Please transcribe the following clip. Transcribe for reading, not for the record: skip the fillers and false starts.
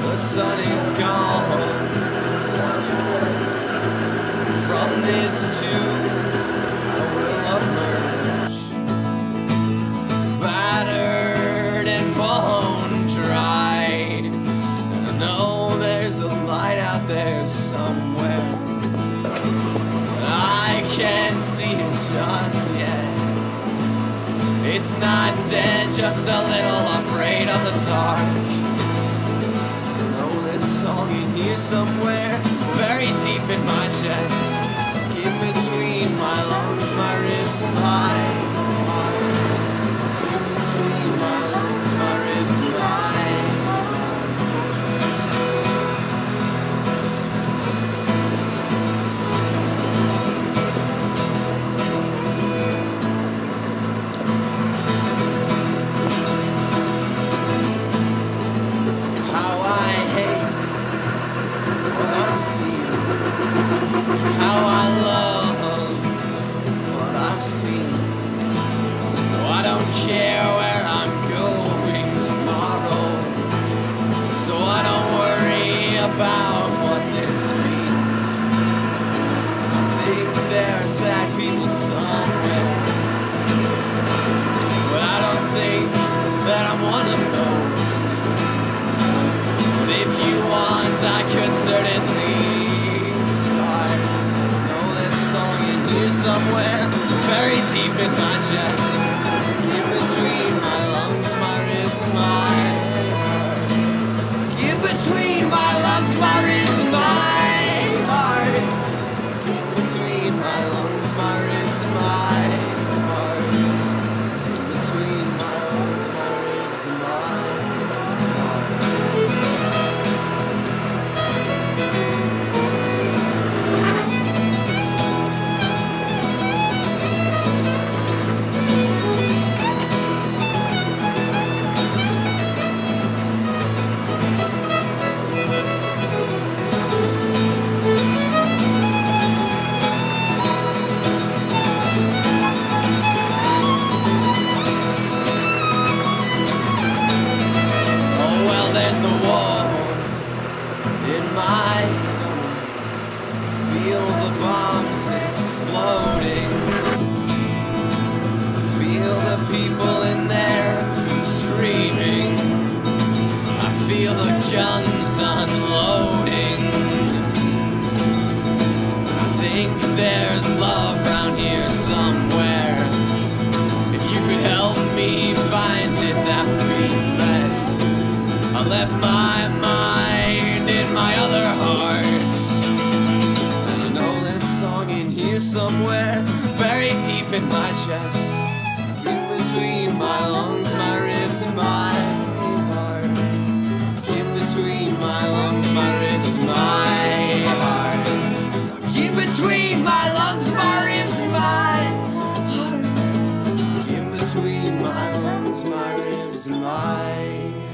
The sun is gone. From this too I will emerge, battered and bone dry. And I know there's a light out there somewhere. I can't see it just yet. It's not dead, just a little afraid of the dark. I know there's a song in here somewhere, very deep in my chest, in between my lungs, my ribs, and my heart. In between my lungs, my ribs, and my heart. How I love what I've seen. Oh, I don't care where I'm going tomorrow, so I don't worry about what this means. I think there are sad people somewhere, but I don't think that I'm one of those. But if you want, I could certainly somewhere very deep in my chest, in between my lungs, my ribs, and my heart. In between my lungs, my ribs, and my heart. In between my lungs, my ribs, and my heart. In between my lungs, my ribs, and my heart. There's a war in my stomach. Feel the bombs exploding. Feel the people in there screaming. I feel the guns unloading. I think there's love round here somewhere. If you could help me find it, that would be best. I left my mind in my other heart, and I know there's a song in here somewhere, very deep in my chest, stuck in between my lungs, my ribs, and my heart. Stuck in between my lungs, my ribs, and my heart. Stuck in between my lungs, my ribs, and my heart. Stuck in between my lungs, my ribs, and my heart.